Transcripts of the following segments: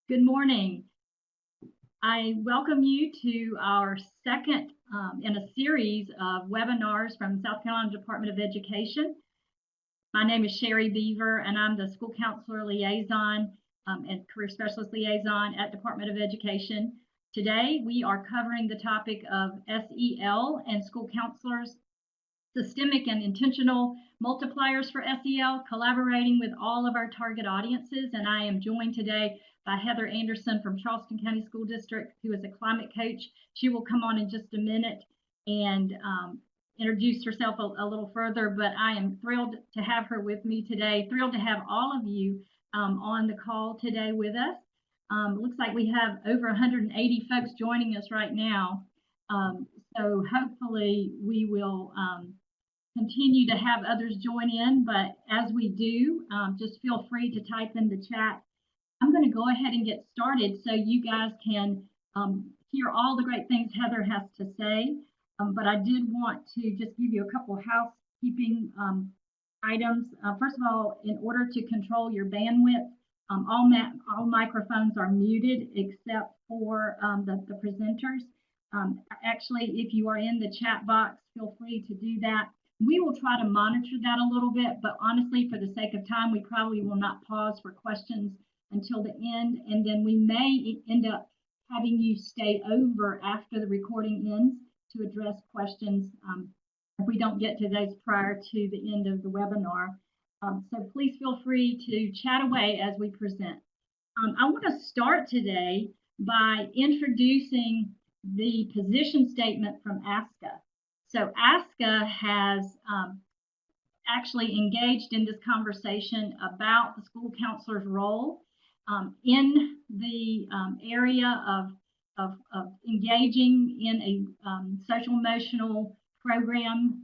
Good morning. I welcome you to our second in a series of webinars from South Carolina Department of Education. My name is Sherry Beaver, and I'm the School Counselor Liaison and Career Specialist Liaison at Department of Education. Today, we are covering the topic of SEL and school counselors, systemic and intentional multipliers for SEL, collaborating with all of our target audiences. And I am joined today by Heather Anderson from Charleston County School District, who is a climate coach. She will come on in just a minute and introduce herself a little further, but I am thrilled to have her with me today, thrilled to have all of you on the call today with us. Looks like we have over 180 folks joining us right now. So hopefully we will continue to have others join in, but as we do, just feel free to type in the chat. I'm going to go ahead and get started so you guys can hear all the great things Heather has to say, but I did want to just give you a couple of housekeeping items. First of all, in order to control your bandwidth, all microphones are muted except for the presenters. Actually, if you are in the chat box, feel free to do that. We will try to monitor that a little bit, but honestly, for the sake of time, we probably will not pause for questions until the end, and then we may end up having you stay over after the recording ends to address questions if we don't get to those prior to the end of the webinar. So please feel free to chat away as we present. I want to start today by introducing the position statement from ASCA. So ASCA has actually engaged in this conversation about the school counselor's role in the area of engaging in a social emotional program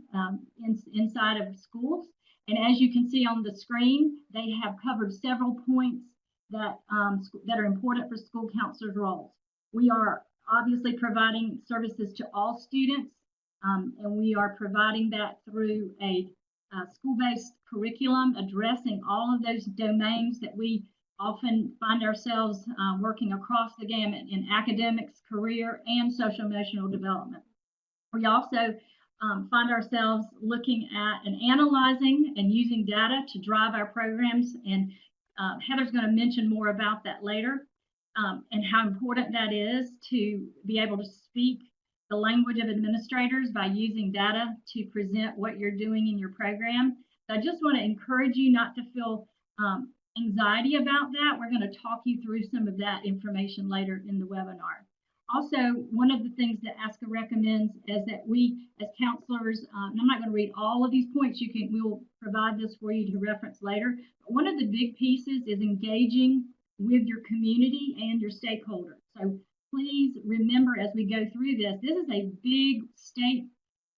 inside of schools. And as you can see on the screen, they have covered several points that are important for school counselors' roles. We are obviously providing services to all students, and we are providing that through a school-based curriculum addressing all of those domains that we often find ourselves working across the gamut in academics, career, and social emotional development. We also find ourselves looking at and analyzing and using data to drive our programs, and Heather's going to mention more about that later, and how important that is to be able to speak the language of administrators by using data to present what you're doing in your program. So I just want to encourage you not to feel anxiety about that. We're going to talk you through some of that information later in the webinar. Also, one of the things that ASCA recommends is that we, as counselors, and I'm not going to read all of these points, we will provide this for you to reference later. But one of the big pieces is engaging with your community and your stakeholders. So please remember as we go through this, this is a big state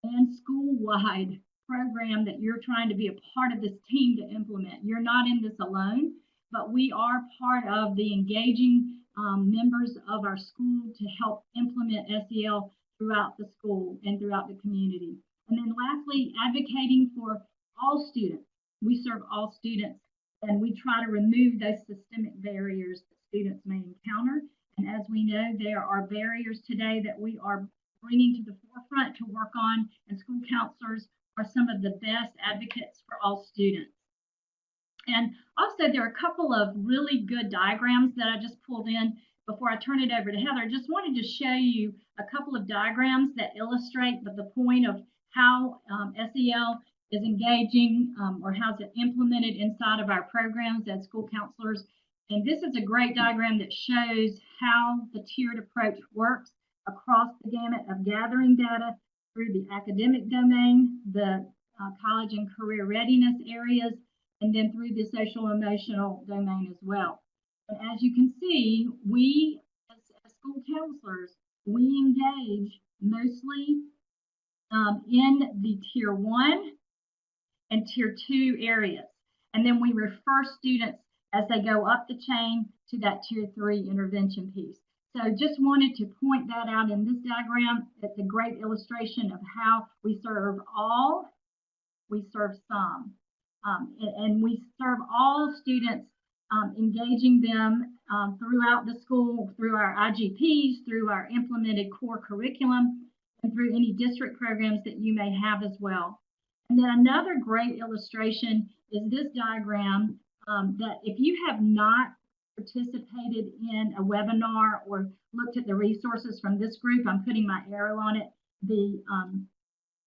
and school-wide program that you're trying to be a part of this team to implement. You're not in this alone, but we are part of the engaging members of our school to help implement SEL throughout the school and throughout the community. And then lastly, advocating for all students. We serve all students, and we try to remove those systemic barriers that students may encounter. And as we know, there are barriers today that we are bringing to the forefront to work on, and school counselors are some of the best advocates for all students. And also, there are a couple of really good diagrams that I just pulled in before I turn it over to Heather. I just wanted to show you a couple of diagrams that illustrate the point of how SEL is engaging or how it's implemented inside of our programs as school counselors. And this is a great diagram that shows how the tiered approach works across the gamut of gathering data through the academic domain, the college and career readiness areas, and then through the social emotional domain as well. And as you can see, we as school counselors, we engage mostly in the tier 1 and tier 2 areas. And then we refer students as they go up the chain to that tier 3 intervention piece. So just wanted to point that out in this diagram. It's a great illustration of how we serve all, we serve some. And we serve all students engaging them throughout the school, through our IGPs, through our implemented core curriculum, and through any district programs that you may have as well. And then another great illustration is this diagram that if you have not participated in a webinar or looked at the resources from this group, I'm putting my arrow on it, the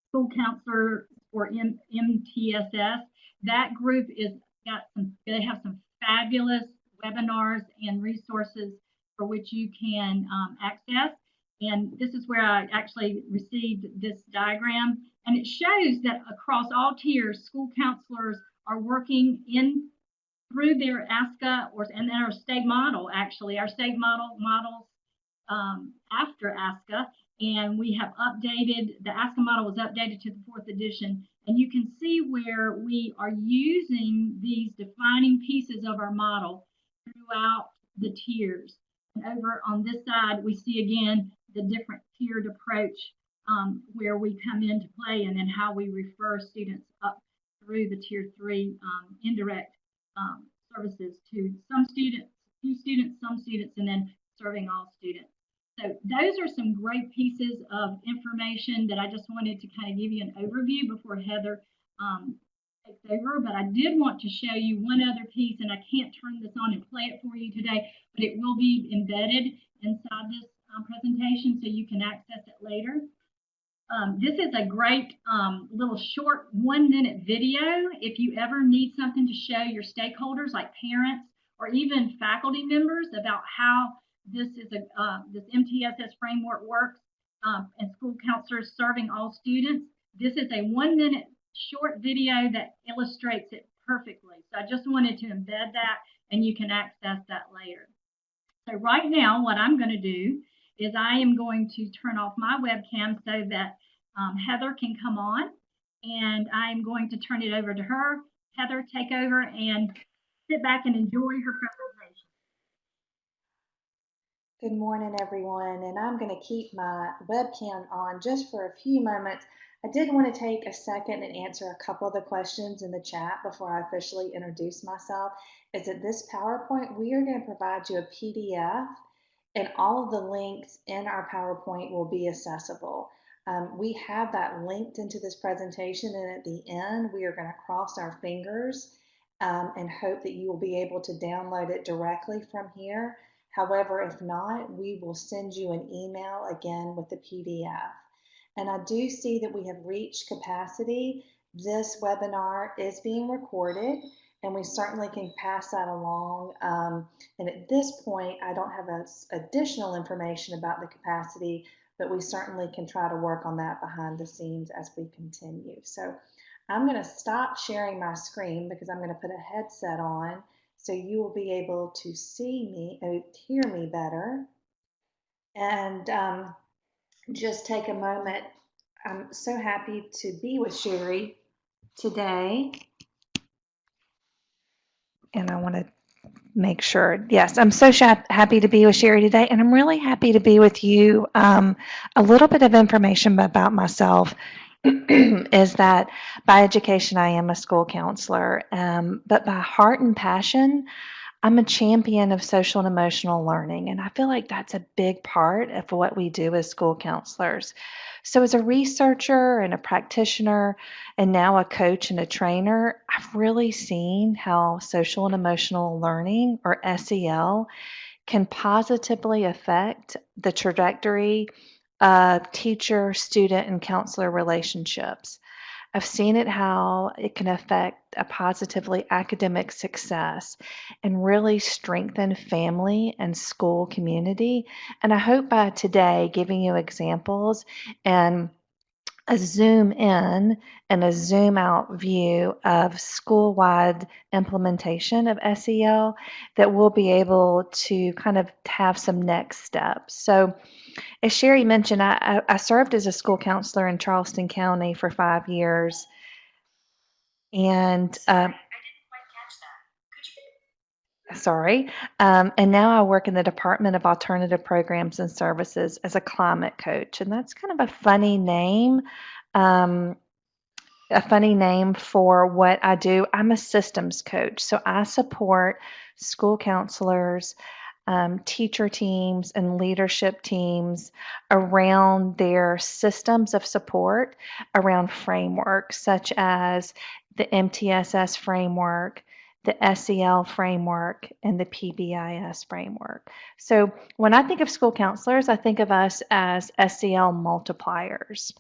School Counselor for MTSS. That group they have some fabulous webinars and resources for which you can access. And this is where I actually received this diagram. And it shows that across all tiers, school counselors are working through their ASCA and our state model, actually. Our state models after ASCA. And we have updated, the ASCA model was updated to the 4th edition. And you can see where we are using these defining pieces of our model throughout the tiers. And over on this side, we see again the different tiered approach where we come into play, and then how we refer students up through the tier 3 indirect services to some students, few students, some students, and then serving all students. So those are some great pieces of information that I just wanted to kind of give you an overview before Heather takes over. But I did want to show you one other piece, and I can't turn this on and play it for you today, but it will be embedded inside this presentation so you can access it later. This is a great little short 1-minute video. If you ever need something to show your stakeholders like parents or even faculty members about how this MTSS framework works and school counselors serving all students, this is a 1-minute short video that illustrates it perfectly. So I just wanted to embed that, and you can access that later. So right now, what I'm going to do is I am going to turn off my webcam so that Heather can come on, and I'm going to turn it over to her. Heather, take over and sit back and enjoy her presentation. Good morning, everyone, and I'm going to keep my webcam on just for a few moments. I did want to take a second and answer a couple of the questions in the chat before I officially introduce myself. Is that this PowerPoint, we are going to provide you a PDF, and all of the links in our PowerPoint will be accessible. We have that linked into this presentation, and at the end, we are going to cross our fingers and hope that you will be able to download it directly from here. However, if not, we will send you an email again with the PDF. And I do see that we have reached capacity. This webinar is being recorded, and we certainly can pass that along. And at this point, I don't have additional information about the capacity, but we certainly can try to work on that behind the scenes as we continue. So I'm going to stop sharing my screen because I'm going to put a headset on so you will be able to see me, hear me better. And just take a moment. I'm so happy to be with Sherry today. And I want to make sure, yes, I'm so happy to be with Sherry today, and I'm really happy to be with you. A little bit of information about myself is that by education, I am a school counselor, but by heart and passion, I'm a champion of social and emotional learning, and I feel like that's a big part of what we do as school counselors. So as a researcher and a practitioner, and now a coach and a trainer, I've really seen how social and emotional learning, or SEL, can positively affect the trajectory of teacher, student, and counselor relationships. I've seen it how it can affect a positively academic success and really strengthen family and school community. And I hope by today giving you examples and a zoom in and a zoom out view of school-wide implementation of SEL that we'll be able to kind of have some next steps. So as Sherry mentioned, I served as a school counselor in Charleston County for 5 years. And I didn't quite catch that. sorry. And now I work in the Department of Alternative Programs and Services as a climate coach. And that's kind of a funny name. a funny name for what I do. I'm a systems coach. So I support school counselors, teacher teams, and leadership teams around their systems of support, around frameworks such as the MTSS framework, the SEL framework, and the PBIS framework. So when I think of school counselors, I think of us as SEL multipliers.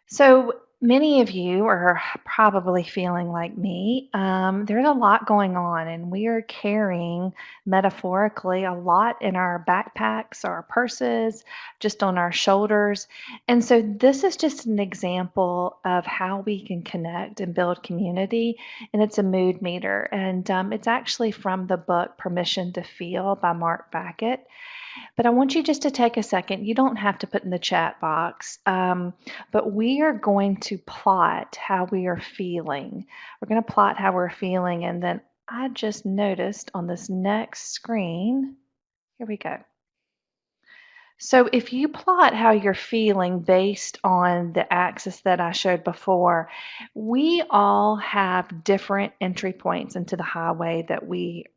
So many of you are probably feeling like me. There's a lot going on, and we are carrying metaphorically a lot in our backpacks, our purses, just on our shoulders. And so, this is just an example of how we can connect and build community. And it's a mood meter, and it's actually from the book Permission to Feel by Mark Backett. But I want you just to take a second. You don't have to put in the chat box, but we are going to plot how we are feeling. We're going to plot how we're feeling. And then I just noticed on this next screen, here we go. So if you plot how you're feeling based on the axis that I showed before, we all have different entry points into the highway that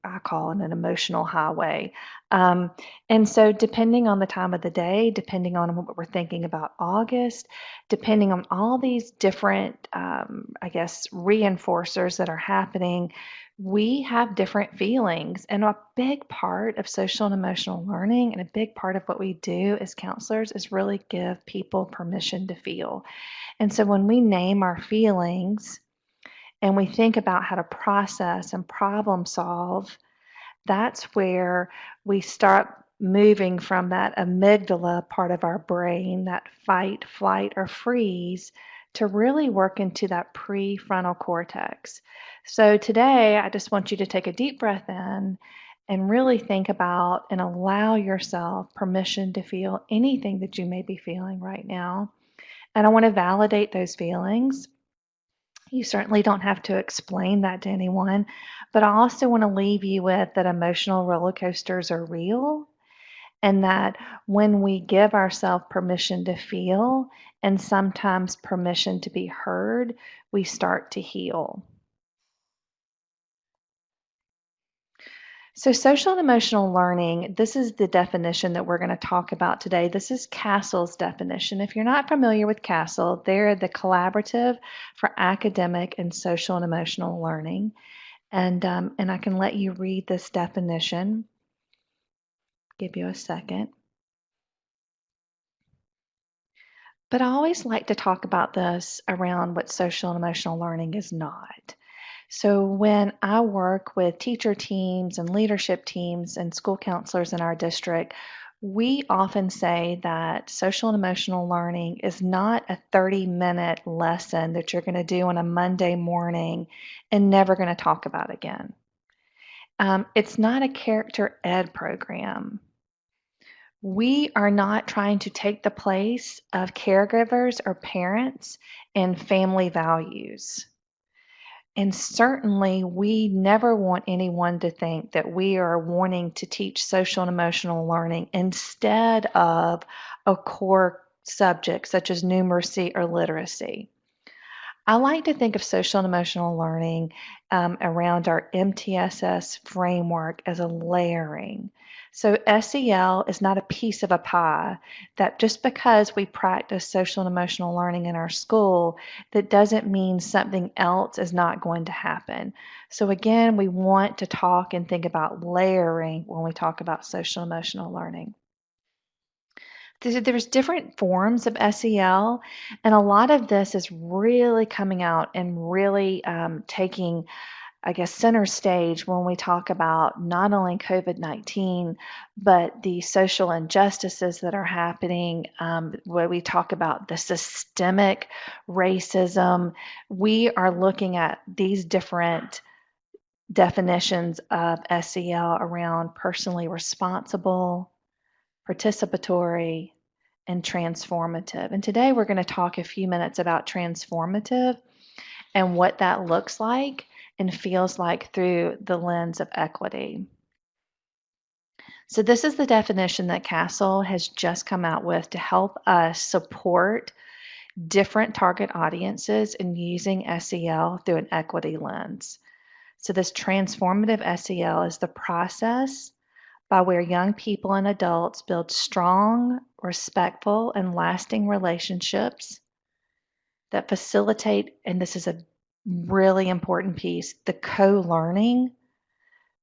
I call an emotional highway. And so depending on the time of the day, depending on what we're thinking about August, depending on all these different, I guess, reinforcers that are happening, we have different feelings. And a big part of social and emotional learning and a big part of what we do as counselors is really give people permission to feel. And so when we name our feelings and we think about how to process and problem solve, that's where we start moving from that amygdala part of our brain, that fight, flight, or freeze, to really work into that prefrontal cortex. So today, I just want you to take a deep breath in and really think about and allow yourself permission to feel anything that you may be feeling right now. And I want to validate those feelings. You certainly don't have to explain that to anyone, but I also want to leave you with that emotional roller coasters are real, and that when we give ourselves permission to feel and sometimes permission to be heard, we start to heal. So, social and emotional learning, this is the definition that we're going to talk about today. This is CASEL's definition. If you're not familiar with CASEL, they're the Collaborative for Academic and Social and Emotional Learning. And I can let you read this definition. Give you a second. But I always like to talk about this around what social and emotional learning is not. So when I work with teacher teams and leadership teams and school counselors in our district, we often say that social and emotional learning is not a 30-minute lesson that you're going to do on a Monday morning and never going to talk about again. It's not a character ed program. We are not trying to take the place of caregivers or parents and family values. And certainly, we never want anyone to think that we are wanting to teach social and emotional learning instead of a core subject such as numeracy or literacy. I like to think of social and emotional learning around our MTSS framework as a layering. So SEL is not a piece of a pie, that just because we practice social and emotional learning in our school, that doesn't mean something else is not going to happen. So again, we want to talk and think about layering when we talk about social and emotional learning. There's different forms of SEL, and a lot of this is really coming out and really taking, I guess, center stage when we talk about not only COVID-19, but the social injustices that are happening, where we talk about the systemic racism. We are looking at these different definitions of SEL around personally responsible, participatory, and transformative. And today we're going to talk a few minutes about transformative and what that looks like and feels like through the lens of equity. So this is the definition that CASEL has just come out with to help us support different target audiences and using SEL through an equity lens. So this transformative SEL is the process by where young people and adults build strong, respectful, and lasting relationships that facilitate, and this is a really important piece, the co-learning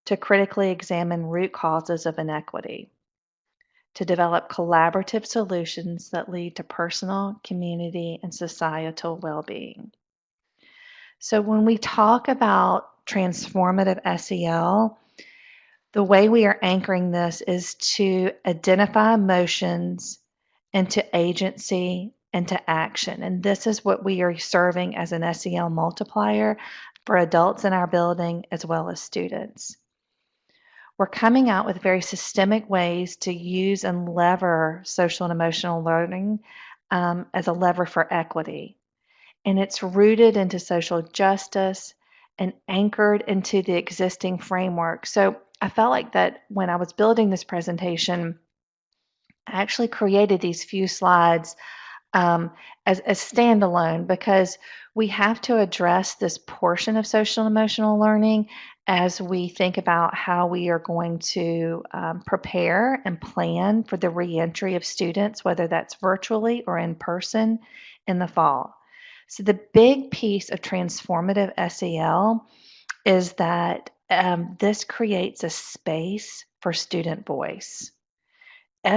to critically examine root causes of inequity, to develop collaborative solutions that lead to personal, community, and societal well-being. So when we talk about transformative SEL, the way we are anchoring this is to identify emotions into agency and to action. And this is what we are serving as an SEL multiplier for adults in our building as well as students. We're coming out with very systemic ways to use and lever social and emotional learning as a lever for equity. And it's rooted into social justice and anchored into the existing framework. So I felt like that when I was building this presentation, I actually created these few slides as standalone because we have to address this portion of social and emotional learning as we think about how we are going to prepare and plan for the reentry of students, whether that's virtually or in person in the fall. So the big piece of transformative SEL is that this creates a space for student voice.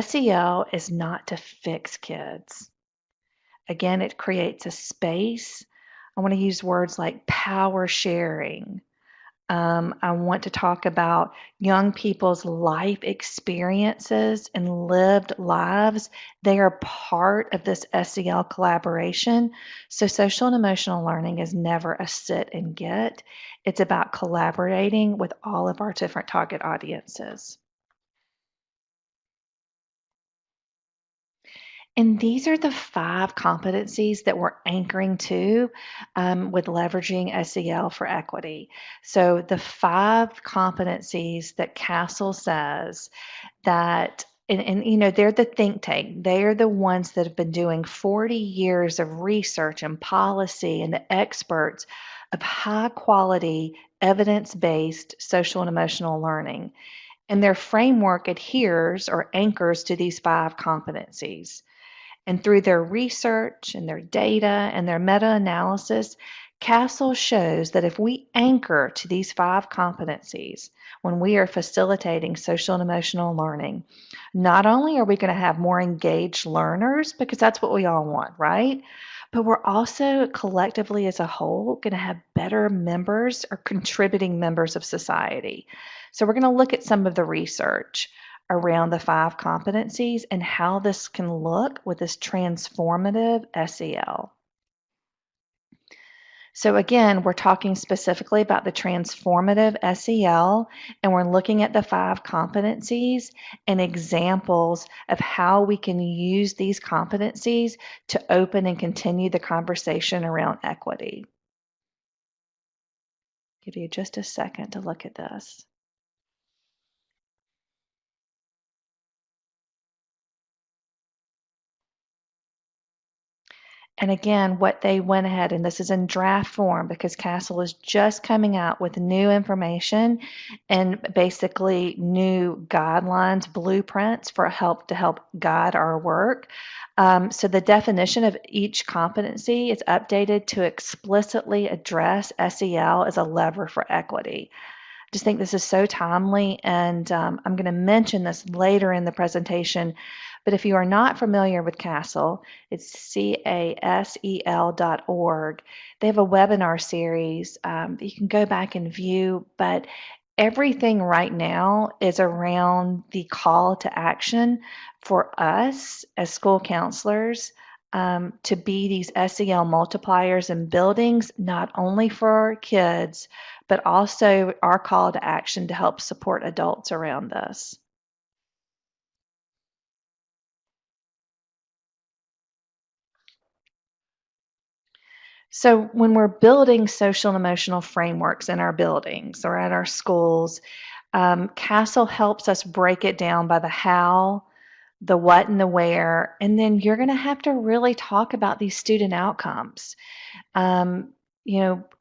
SEL is not to fix kids. Again, it creates a space. I want to use words like power sharing. I want to talk about young people's life experiences and lived lives. They are part of this SEL collaboration. So social and emotional learning is never a sit and get. It's about collaborating with all of our different target audiences. And these are the 5 competencies that we're anchoring to with leveraging SEL for equity. So the 5 competencies that CASEL says that, and you know, they're the think tank. They're the ones that have been doing 40 years of research and policy and the experts of high quality, evidence-based social and emotional learning. And their framework adheres or anchors to these 5 competencies. And through their research and their data and their meta-analysis, CASEL shows that if we anchor to these 5 competencies when we are facilitating social and emotional learning, not only are we going to have more engaged learners, because that's what we all want, right? But we're also collectively as a whole going to have better members or contributing members of society. So we're going to look at some of the research around the 5 competencies and how this can look with this transformative SEL. So again, we're talking specifically about the transformative SEL, and we're looking at the 5 competencies and examples of how we can use these competencies to open and continue the conversation around equity. Give you just a second to look at this. And again, what they went ahead, and this is in draft form because CASEL is just coming out with new information and basically new guidelines, blueprints for help guide our work. So the definition of each competency is updated to explicitly address SEL as a lever for equity. I just think this is so timely, and I'm going to mention this later in the presentation. But if you are not familiar with CASEL, it's casel.org. They have a webinar series that you can go back and view, but everything right now is around the call to action for us as school counselors to be these SEL multipliers in buildings, not only for kids, but also our call to action to help support adults around this. So when we're building social and emotional frameworks in our buildings or at our schools, CASEL helps us break it down by the how, the what and the where, and then you're going to have to really talk about these student outcomes.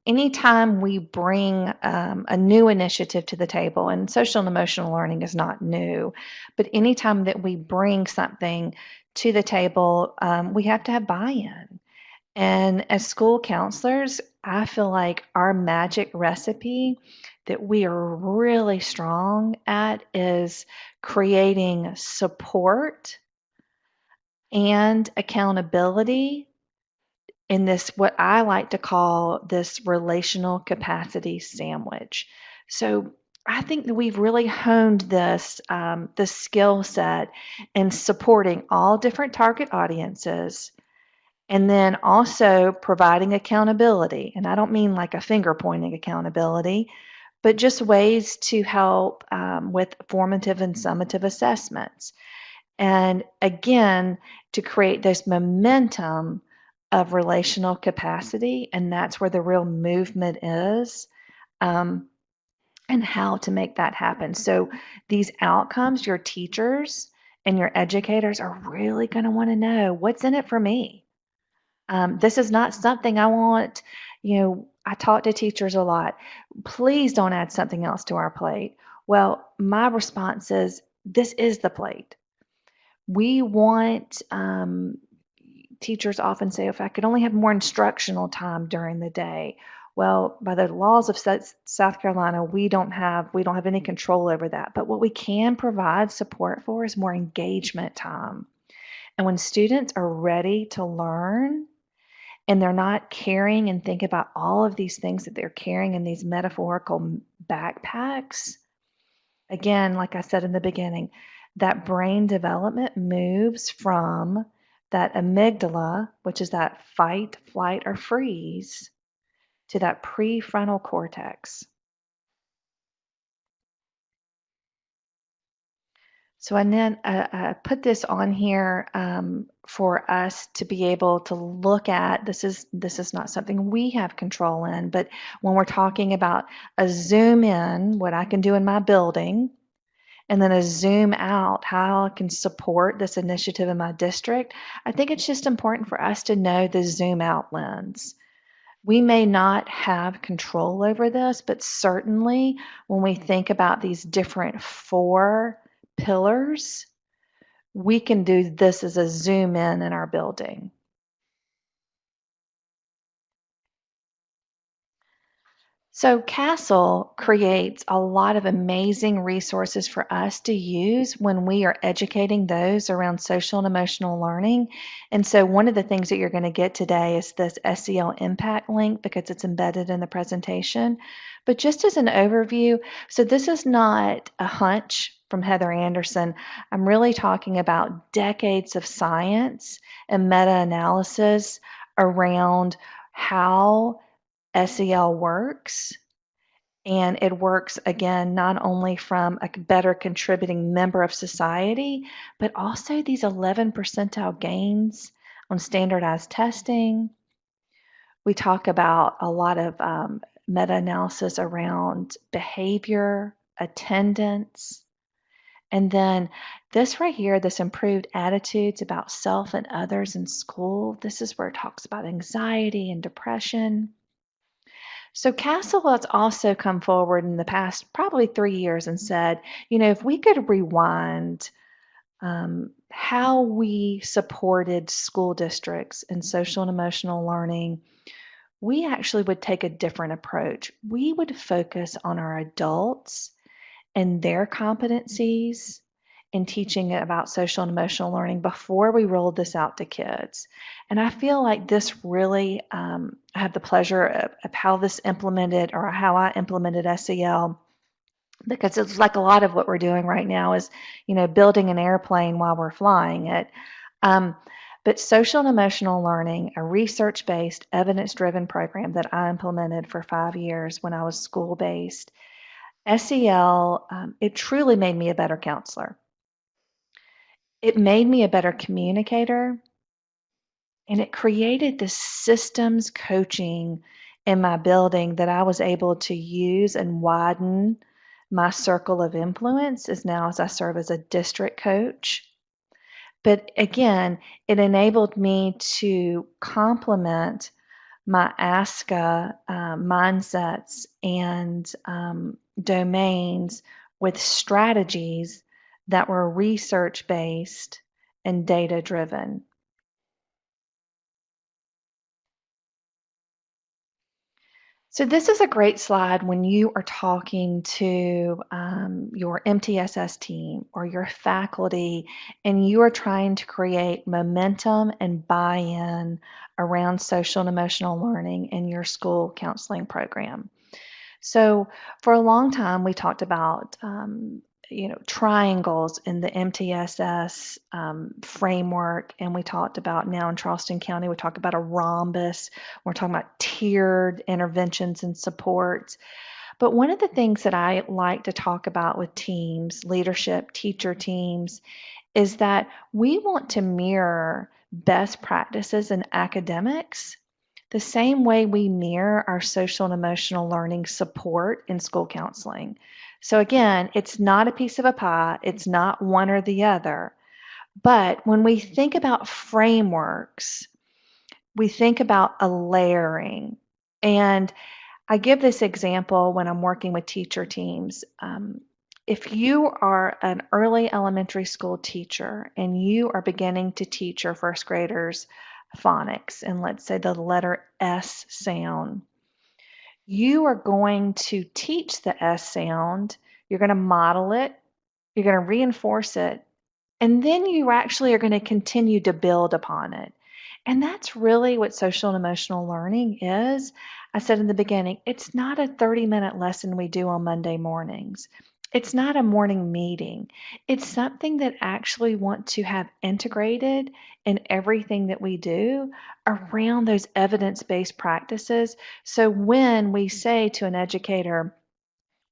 Anytime we bring a new initiative to the table, and social and emotional learning is not new, but anytime that we bring something to the table, we have to have buy-in. And as school counselors, I feel like our magic recipe that we are really strong at is creating support and accountability in this, what I like to call this relational capacity sandwich. So I think that we've really honed this skill set in supporting all different target audiences, and then also providing accountability. And I don't mean like a finger pointing accountability, but just ways to help with formative and summative assessments. And again, to create this momentum of relational capacity. And that's where the real movement is, and how to make that happen. So these outcomes, your teachers and your educators are really going to want to know what's in it for me. This is not something I want. I talk to teachers a lot. Please don't add something else to our plate. Well, my response is, this is the plate. We want, teachers often say, if I could only have more instructional time during the day. Well, by the laws of South Carolina, we don't have any control over that. But what we can provide support for is more engagement time. And when students are ready to learn, and they're not carrying and think about all of these things that they're carrying in these metaphorical backpacks, again, like I said in the beginning, that brain development moves from that amygdala, which is that fight, flight, or freeze, to that prefrontal cortex. So, and then I put this on here for us to be able to look at. This is not something we have control in, but when we're talking about a zoom in, what I can do in my building, and then a zoom out, how I can support this initiative in my district, I think it's just important for us to know the zoom out lens. We may not have control over this, but certainly when we think about these different 4 pillars, we can do this as a zoom in our building. So CASEL creates a lot of amazing resources for us to use when we are educating those around social and emotional learning. And so one of the things that you're going to get today is this SEL impact link, because it's embedded in the presentation. But just as an overview, so this is not a hunch from Heather Anderson. I'm really talking about decades of science and meta-analysis around how SEL works. And it works, again, not only from a better contributing member of society, but also these 11 percentile gains on standardized testing. We talk about a lot of meta-analysis around behavior, attendance, and then this right here, this improved attitudes about self and others in school. This is where it talks about anxiety and depression. So CASEL has also come forward in the past probably 3 years and said, if we could rewind how we supported school districts in social and emotional learning, we actually would take a different approach. We would focus on our adults and their competencies in teaching about social and emotional learning before we rolled this out to kids. And I feel like this really, I have the pleasure of how this implemented, or how I implemented SEL, because it's like a lot of what we're doing right now is, building an airplane while we're flying it. But social and emotional learning, a research-based, evidence-driven program that I implemented for 5 years when I was school-based, SEL, it truly made me a better counselor. It made me a better communicator, and it created this systems coaching in my building that I was able to use and widen my circle of influence as I serve as a district coach. But again, it enabled me to complement my ASCA mindsets and domains with strategies that were research based and data driven. So this is a great slide when you are talking to your MTSS team or your faculty and you are trying to create momentum and buy-in around social and emotional learning in your school counseling program. So for a long time, we talked about triangles in the MTSS framework, and we talked about now in Charleston County, we talk about a rhombus. We're talking about tiered interventions and supports. But one of the things that I like to talk about with teams, leadership, teacher teams, is that we want to mirror best practices in academics the same way we mirror our social and emotional learning support in school counseling. So again, it's not a piece of a pie, it's not one or the other. But when we think about frameworks, we think about a layering. And I give this example when I'm working with teacher teams. If you are an early elementary school teacher and you are beginning to teach your first graders phonics and let's say the letter S sound, you are going to teach the S sound, you're going to model it, you're going to reinforce it, and then you actually are going to continue to build upon it. And that's really what social and emotional learning is. I said in the beginning, it's not a 30-minute lesson we do on Monday mornings. It's not a morning meeting. It's something that actually want to have integrated in everything that we do around those evidence-based practices. So when we say to an educator,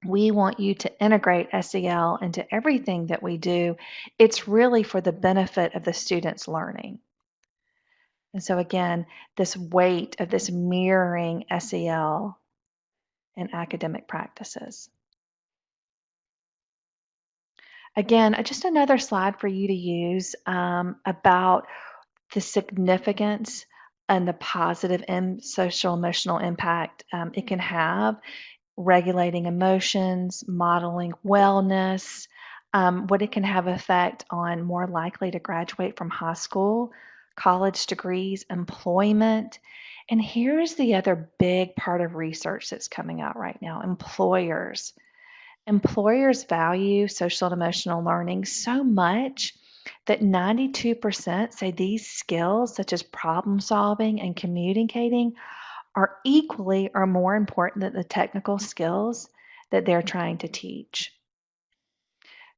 we want you to integrate SEL into everything that we do, it's really for the benefit of the student's learning. And so again, this weight of this mirroring SEL and academic practices. Again, just another slide for you to use about the significance and the positive and social emotional impact it can have, regulating emotions, modeling wellness, what it can have effect on more likely to graduate from high school, college degrees, employment. And here's the other big part of research that's coming out right now, employers. Employers value social and emotional learning so much that 92% say these skills, such as problem solving and communicating, are equally or more important than the technical skills that they're trying to teach.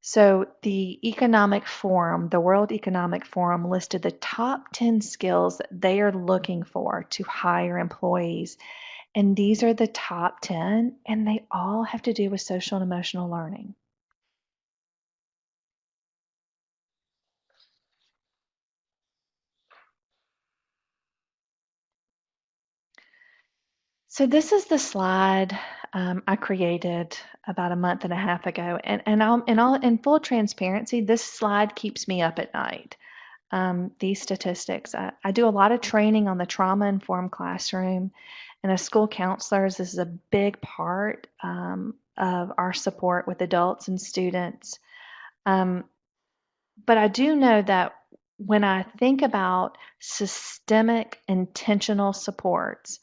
So the Economic Forum, the World Economic Forum, listed the top 10 skills that they are looking for to hire employees. And these are the top 10, and they all have to do with social and emotional learning. So this is the slide I created about a month and a half ago, and in full transparency, this slide keeps me up at night. These statistics. I do a lot of training on the trauma-informed classroom, and as school counselors, this is a big part of our support with adults and students. But I do know that when I think about systemic, intentional supports,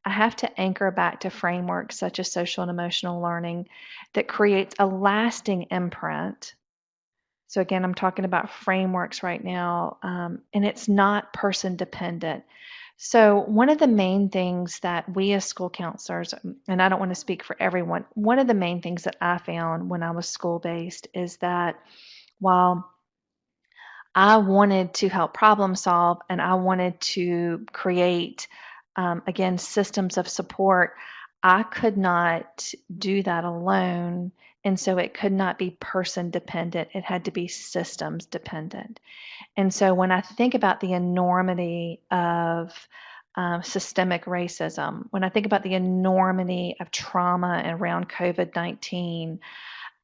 I have to anchor back to frameworks such as social and emotional learning that creates a lasting imprint. So again, I'm talking about frameworks right now, and it's not person dependent. So one of the main things that we as school counselors, and I don't want to speak for everyone, one of the main things that I found when I was school-based is that while I wanted to help problem solve and I wanted to create, again, systems of support, I could not do that alone. And so it could not be person dependent. It had to be systems dependent. And so when I think about the enormity of systemic racism, when I think about the enormity of trauma around COVID-19,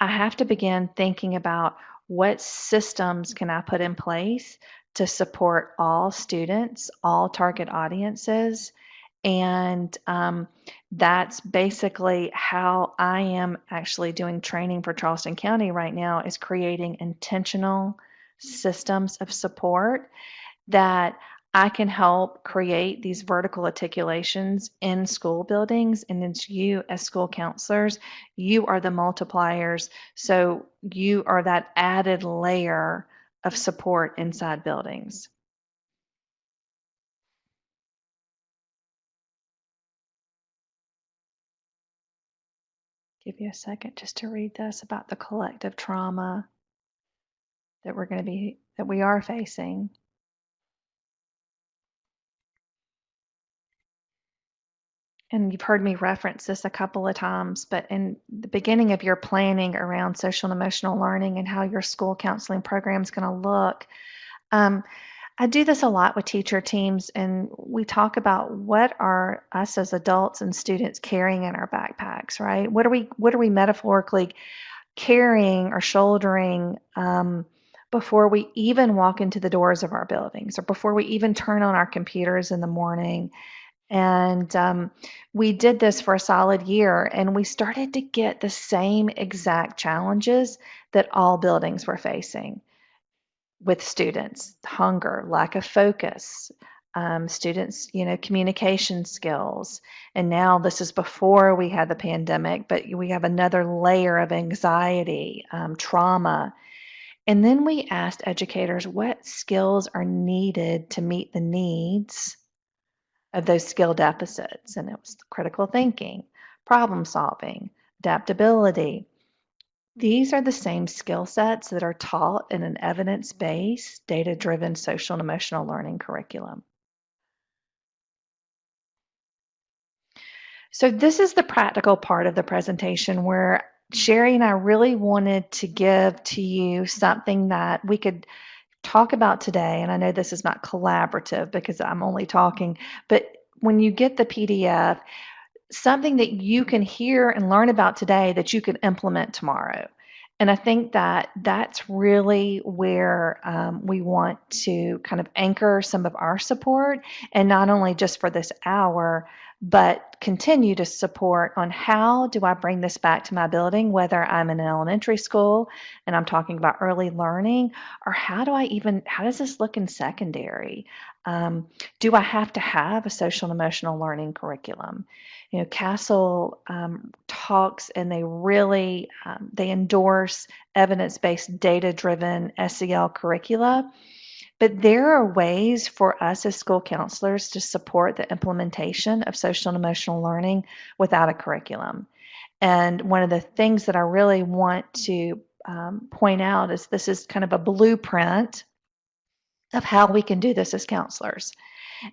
I have to begin thinking about what systems can I put in place to support all students, all target audiences. And that's basically how I am actually doing training for Charleston County right now, is creating intentional systems of support that I can help create these vertical articulations in school buildings. And it's you as school counselors, you are the multipliers. So you are that added layer of support inside buildings. Give you a second just to read this about the collective trauma that we are facing. And you've heard me reference this a couple of times, but in the beginning of your planning around social and emotional learning and how your school counseling program is going to look, I do this a lot with teacher teams, and we talk about what are us as adults and students carrying in our backpacks, right? What are we metaphorically carrying or shouldering before we even walk into the doors of our buildings, or before we even turn on our computers in the morning? And we did this for a solid year, and we started to get the same exact challenges that all buildings were facing with students: hunger, lack of focus, students, communication skills. And now this is before we had the pandemic, but we have another layer of anxiety, trauma. And then we asked educators what skills are needed to meet the needs of those skill deficits. And it was critical thinking, problem solving, adaptability. These are the same skill sets that are taught in an evidence-based, data-driven social and emotional learning curriculum. So this is the practical part of the presentation where Sherry and I really wanted to give to you something that we could talk about today. And I know this is not collaborative because I'm only talking, but when you get the PDF, something that you can hear and learn about today that you can implement tomorrow. And I think that that's really where we want to kind of anchor some of our support, and not only just for this hour, but continue to support on how do I bring this back to my building, whether I'm in an elementary school and I'm talking about early learning, or how does this look in secondary? Do I have to have a social and emotional learning curriculum? CASEL talks, and they really they endorse evidence-based, data-driven SEL curricula. But there are ways for us as school counselors to support the implementation of social and emotional learning without a curriculum. And one of the things that I really want to point out is this is kind of a blueprint of how we can do this as counselors.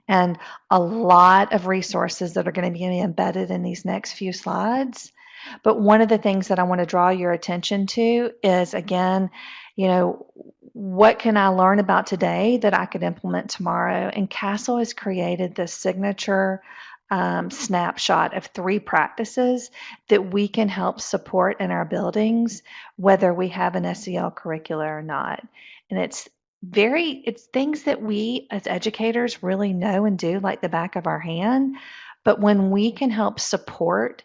And a lot of resources that are going to be embedded in these next few slides. But one of the things that I want to draw your attention to is, again, what can I learn about today that I could implement tomorrow? And CASEL has created this signature snapshot of 3 practices that we can help support in our buildings, whether we have an SEL curricula or not. And it's things that we as educators really know and do like the back of our hand. But when we can help support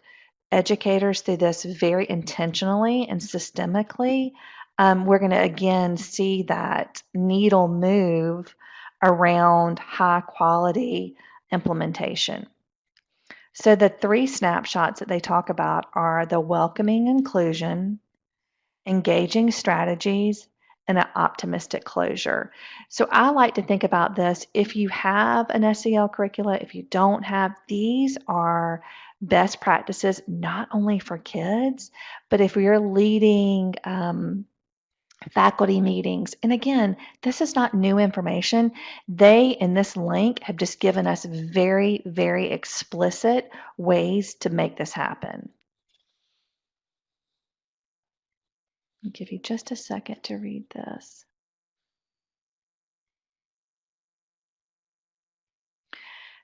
educators through this very intentionally and systemically, we're going to again see that needle move around high quality implementation. So the 3 snapshots that they talk about are the welcoming inclusion, engaging strategies, and an optimistic closure. So I like to think about this. If you have an SEL curricula, if you don't have, these are best practices not only for kids, but if you're leading faculty meetings. And again, this is not new information. They, in this link, have just given us very, very explicit ways to make this happen. I'll give you just a second to read this.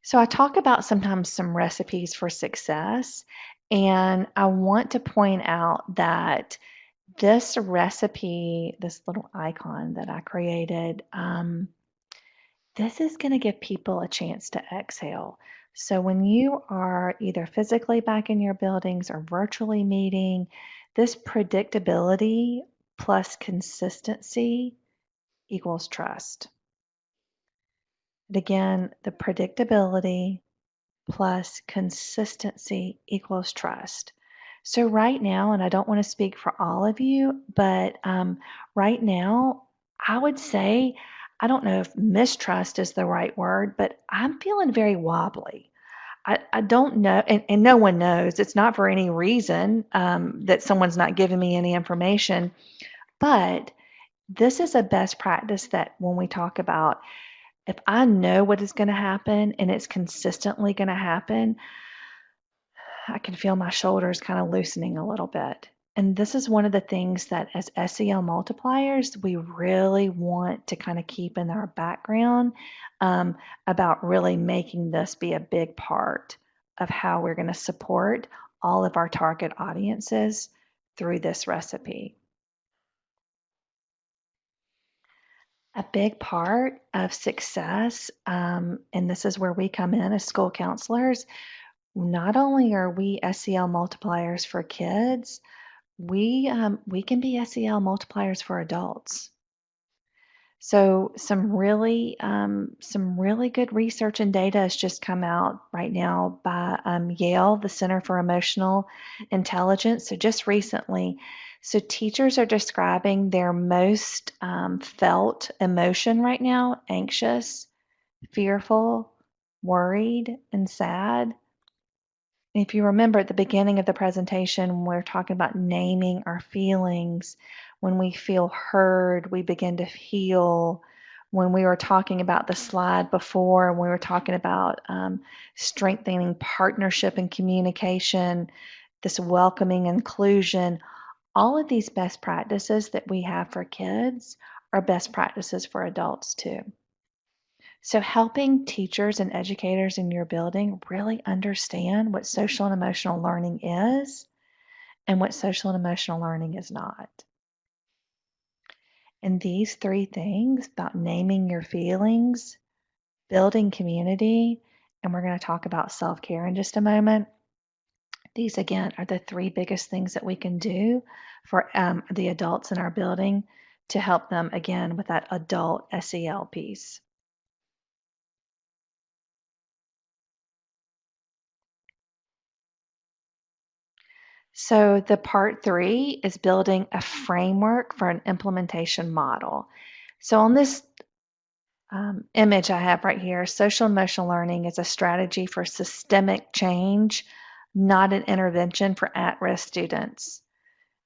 So I talk about sometimes some recipes for success, and I want to point out that This recipe, this little icon that I created, this is going to give people a chance to exhale. So when you are either physically back in your buildings or virtually meeting, this predictability plus consistency equals trust. And again, the predictability plus consistency equals trust. So right now, and I don't want to speak for all of you, but right now, I would say, I don't know if mistrust is the right word, but I'm feeling very wobbly. I don't know, and no one knows. It's not for any reason that someone's not giving me any information, but this is a best practice that when we talk about, if I know what is going to happen and it's consistently going to happen, I can feel my shoulders kind of loosening a little bit. And this is one of the things that as SEL multipliers, we really want to kind of keep in our background about really making this be a big part of how we're going to support all of our target audiences through this recipe. A big part of success, and this is where we come in as school counselors, not only are we SEL multipliers for kids, we can be SEL multipliers for adults. So some really good research and data has just come out right now by Yale, the Center for Emotional Intelligence. So just recently, so teachers are describing their most felt emotion right now: anxious, fearful, worried, and sad. If you remember at the beginning of the presentation, we're talking about naming our feelings. When we feel heard, we begin to heal. When we were talking about the slide before, we were talking about strengthening partnership and communication, this welcoming inclusion. All of these best practices that we have for kids are best practices for adults too. So helping teachers and educators in your building really understand what social and emotional learning is and what social and emotional learning is not. And these three things about naming your feelings, building community, and we're going to talk about self-care in just a moment. These, again, are the three biggest things that we can do for the adults in our building to help them, again, with that adult SEL piece. So the part 3 is building a framework for an implementation model. So on this image I have right here, social emotional learning is a strategy for systemic change, not an intervention for at-risk students.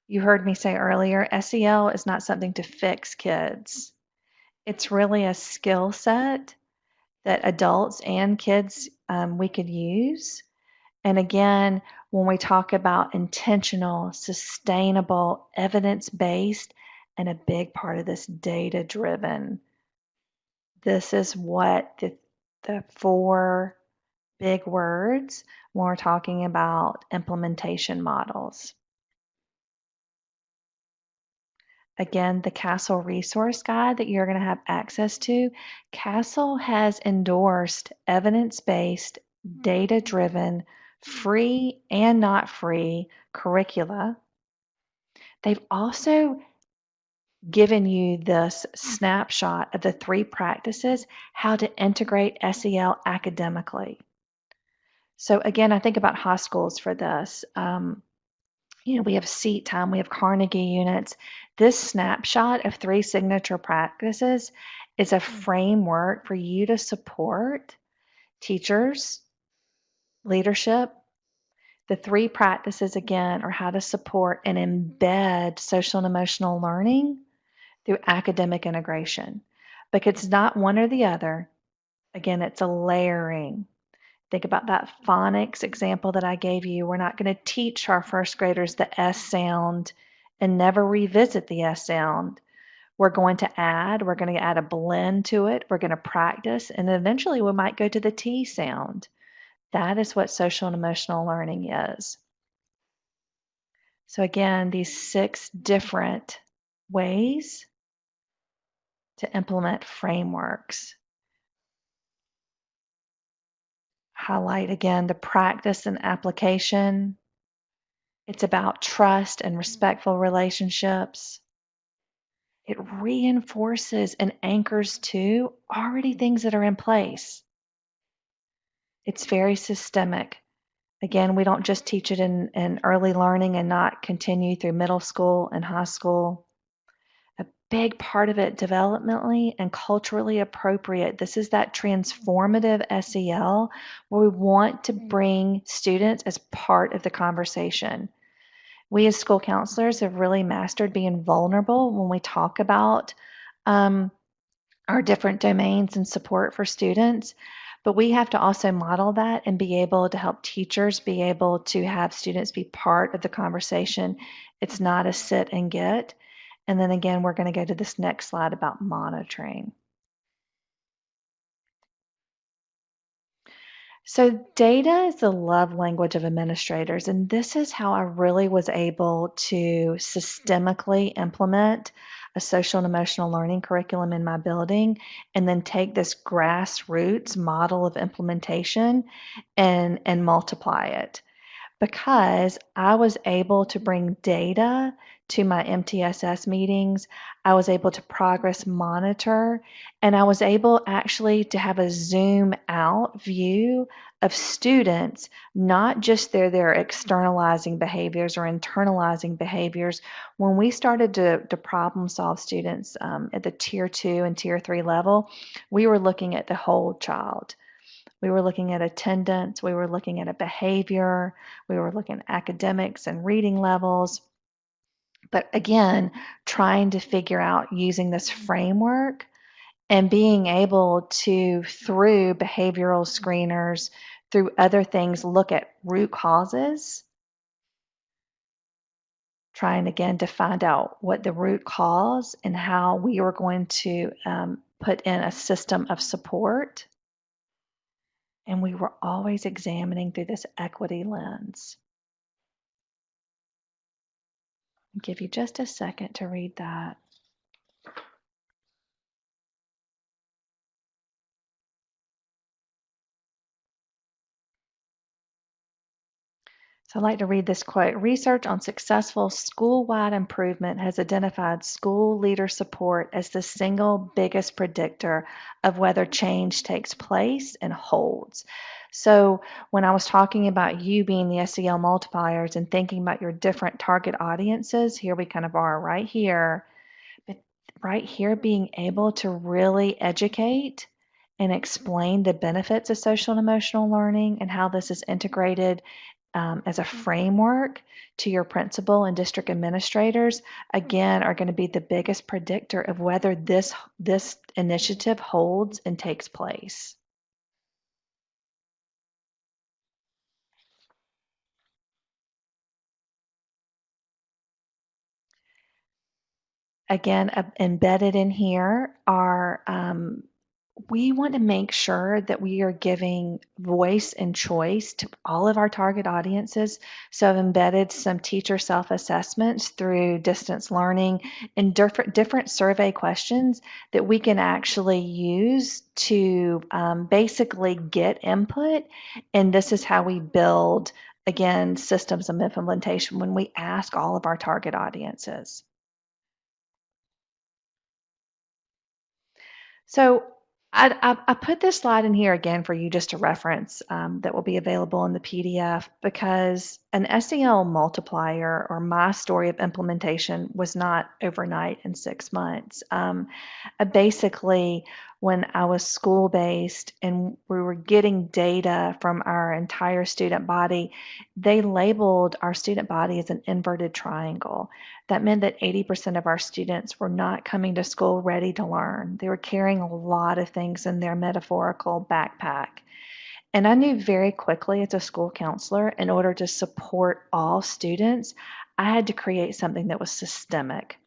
You heard me say earlier, SEL is not something to fix kids. It's really a skill set that adults and kids we could use. And again, when we talk about intentional, sustainable, evidence-based, and a big part of this data-driven, this is what the 4 big words when we're talking about implementation models. Again, the CASEL resource guide that you're going to have access to, CASEL has endorsed evidence-based, data-driven, free and not free curricula. They've also given you this snapshot of the 3 practices, how to integrate SEL academically. So again, I think about high schools for this. We have seat time, we have Carnegie units. This snapshot of 3 signature practices is a framework for you to support teachers, leadership. The 3 practices, again, are how to support and embed social and emotional learning through academic integration. Because it's not one or the other. Again, it's a layering. Think about that phonics example that I gave you. We're not going to teach our first graders the S sound and never revisit the S sound. We're going to add a blend to it. We're going to practice, and eventually we might go to the T sound. That is what social and emotional learning is. So again, these 6 different ways to implement frameworks. Highlight again the practice and application. It's about trust and respectful relationships. It reinforces and anchors to already things that are in place. It's very systemic. Again, we don't just teach it in early learning and not continue through middle school and high school. A big part of it, developmentally and culturally appropriate. This is that transformative SEL where we want to bring students as part of the conversation. We as school counselors have really mastered being vulnerable when we talk about our different domains and support for students. But we have to also model that and be able to help teachers be able to have students be part of the conversation. It's not a sit and get. And then again, we're going to go to this next slide about monitoring. So data is the love language of administrators, and this is how I really was able to systemically implement a social and emotional learning curriculum in my building, and then take this grassroots model of implementation and multiply it. Because I was able to bring data to my MTSS meetings, I was able to progress monitor, and I was able actually to have a zoom out view of students, not just their externalizing behaviors or internalizing behaviors. When we started to problem solve students at the tier 2 and tier 3 level, we were looking at the whole child. We were looking at attendance, we were looking at a behavior, we were looking at academics and reading levels. But again, trying to figure out using this framework and being able to, through behavioral screeners, through other things, look at root causes, trying again to find out what the root cause and how we are going to put in a system of support. And we were always examining through this equity lens. I'll give you just a second to read that. So I'd like to read this quote. Research on successful school-wide improvement has identified school leader support as the single biggest predictor of whether change takes place and holds. So when I was talking about you being the SEL multipliers and thinking about your different target audiences, here we kind of are right here. But right here, being able to really educate and explain the benefits of social and emotional learning and how this is integrated as a framework to your principal and district administrators, again, are going to be the biggest predictor of whether this initiative holds and takes place. Again, embedded in here are we want to make sure that we are giving voice and choice to all of our target audiences. So I've embedded some teacher self-assessments through distance learning and different survey questions that we can actually use to basically get input. And this is how we build, again, systems of implementation when we ask all of our target audiences. So I put this slide in here again for you just to reference that will be available in the PDF because an SEL multiplier or my story of implementation was not overnight in 6 months. Basically, when I was school-based and we were getting data from our entire student body, they labeled our student body as an inverted triangle. That meant that 80% of our students were not coming to school ready to learn. They were carrying a lot of things in their metaphorical backpack. And I knew very quickly as a school counselor, in order to support all students, I had to create something that was systemic.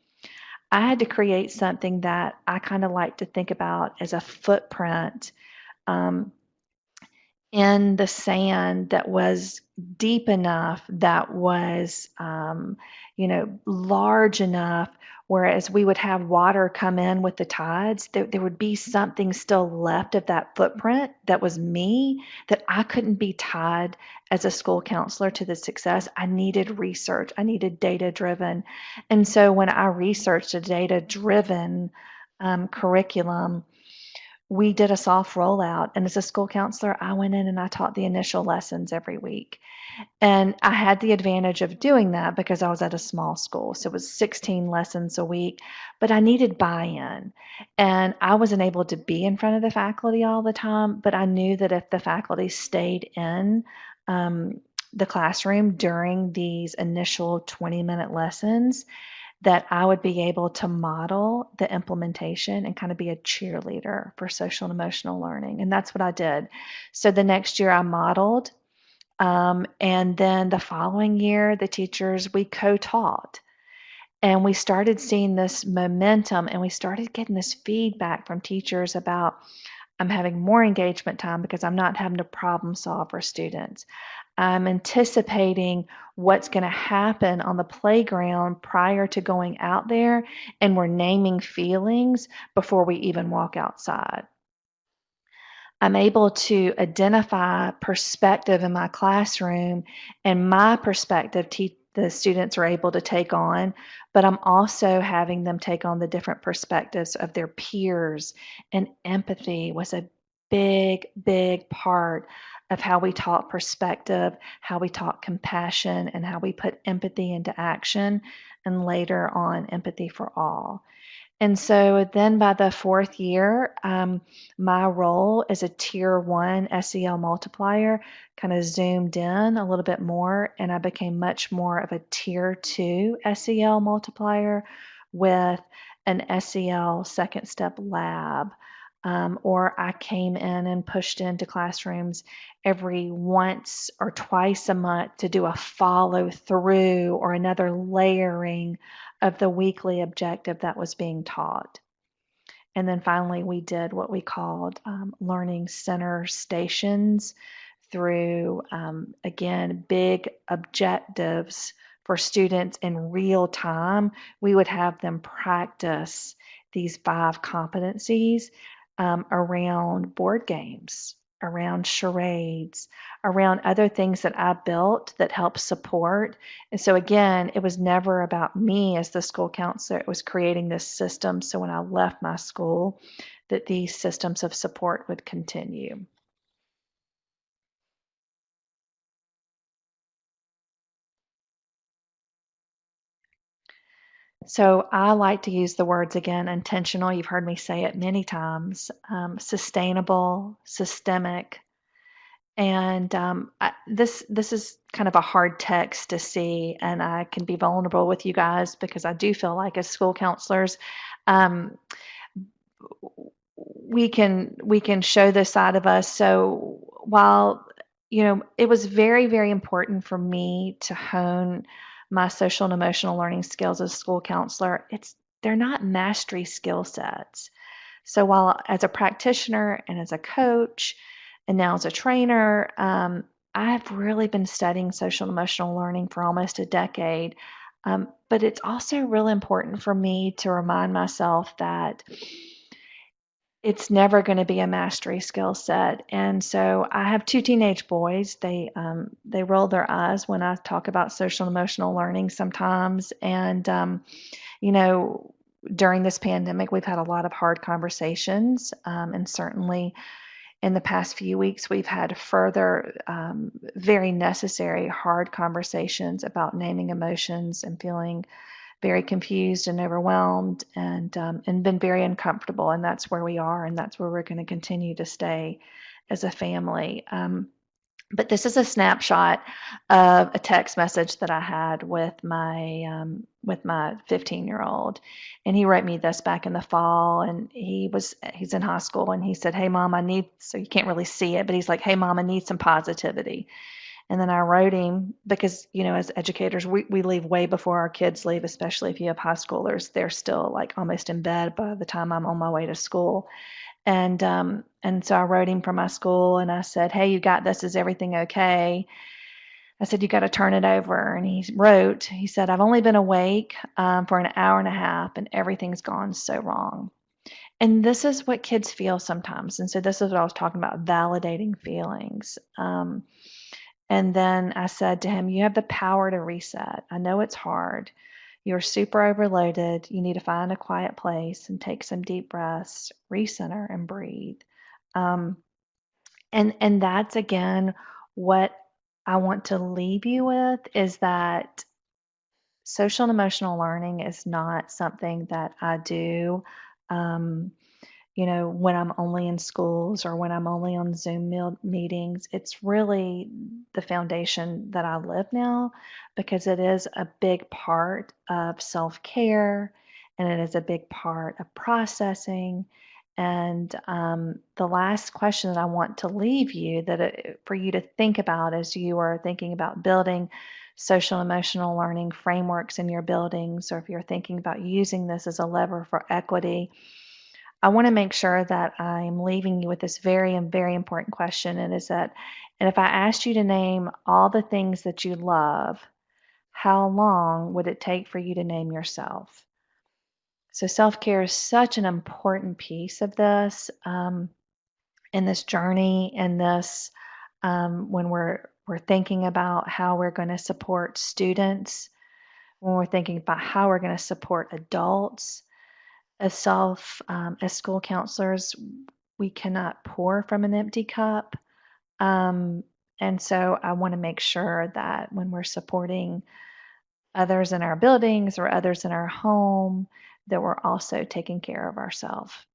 I had to create something that I kind of like to think about as a footprint in the sand that was deep enough, that was, large enough, whereas we would have water come in with the tides, there would be something still left of that footprint that was me, that I couldn't be tied as a school counselor to the success. I needed research. I needed data driven. And so when I researched a data driven curriculum, we did a soft rollout. And as a school counselor, I went in and I taught the initial lessons every week. And I had the advantage of doing that because I was at a small school. So it was 16 lessons a week, but I needed buy in. And I wasn't able to be in front of the faculty all the time, but I knew that if the faculty stayed in the classroom during these initial 20-minute lessons, that I would be able to model the implementation and kind of be a cheerleader for social and emotional learning. And that's what I did. So the next year I modeled, and then the following year, the teachers, we co-taught. And we started seeing this momentum, and we started getting this feedback from teachers about, I'm having more engagement time because I'm not having to problem solve for students. I'm anticipating what's going to happen on the playground prior to going out there, and we're naming feelings before we even walk outside. I'm able to identify perspective in my classroom, and my perspective the students are able to take on, but I'm also having them take on the different perspectives of their peers. And empathy was a big, big part of how we taught perspective, how we taught compassion, and how we put empathy into action, and later on, empathy for all. And so then by the fourth year, my role as a tier one SEL multiplier kind of zoomed in a little bit more, and I became much more of a tier two SEL multiplier with an SEL second step lab. Or I came in and pushed into classrooms every once or twice a month to do a follow through or another layering of the weekly objective that was being taught. And then finally, we did what we called learning center stations through, again, big objectives for students in real time. We would have them practice these 5 competencies around board games, around charades, around other things that I built that help support. And so again, it was never about me as the school counselor. It was creating this system so when I left my school, that these systems of support would continue. So I like to use the words again, intentional. You've heard me say it many times. Sustainable, systemic, and this is kind of a hard text to see, and I can be vulnerable with you guys because I do feel like as school counselors, um, we can show this side of us. So while it was very, very important for me to hone my social and emotional learning skills as a school counselor, they're not mastery skill sets. So while as a practitioner and as a coach and now as a trainer, I've really been studying social and emotional learning for almost a decade. But it's also really important for me to remind myself that it's never going to be a mastery skill set. And so I have 2 teenage boys. They roll their eyes when I talk about social and emotional learning sometimes. And during this pandemic, we've had a lot of hard conversations, and certainly in the past few weeks, we've had further very necessary hard conversations about naming emotions and feeling very confused and overwhelmed, and been very uncomfortable. And that's where we are, and that's where we're going to continue to stay as a family. But this is a snapshot of a text message that I had with my 15-year-old, and he wrote me this back in the fall, and he's in high school, and he said, "Hey mom, so you can't really see it, but he's like, 'Hey mom, I need some positivity.'" And then I wrote him because, as educators, we leave way before our kids leave, especially if you have high schoolers. They're still like almost in bed by the time I'm on my way to school. And so I wrote him from my school and I said, "Hey, you got this. Is everything okay?" I said, "You got to turn it over." And he said, "I've only been awake for an hour and a half and everything's gone so wrong." And this is what kids feel sometimes. And so this is what I was talking about, validating feelings. And then I said to him, "You have the power to reset. I know it's hard. You're super overloaded. You need to find a quiet place and take some deep breaths, recenter and breathe." Um, and that's again what I want to leave you with, is that social and emotional learning is not something that I do, um, when I'm only in schools or when I'm only on Zoom meetings. It's really the foundation that I live now, because it is a big part of self care and it is a big part of processing. And the last question that I want to leave you, for you to think about as you are thinking about building social emotional learning frameworks in your buildings, or if you're thinking about using this as a lever for equity, I want to make sure that I'm leaving you with this very, very important question. And is that, and if I asked you to name all the things that you love, how long would it take for you to name yourself? So self-care is such an important piece of this, in this journey, in this, when we're thinking about how we're going to support students, when we're thinking about how we're going to support adults. As school counselors, we cannot pour from an empty cup. Um, and so I want to make sure that when we're supporting others in our buildings or others in our home, that we're also taking care of ourselves.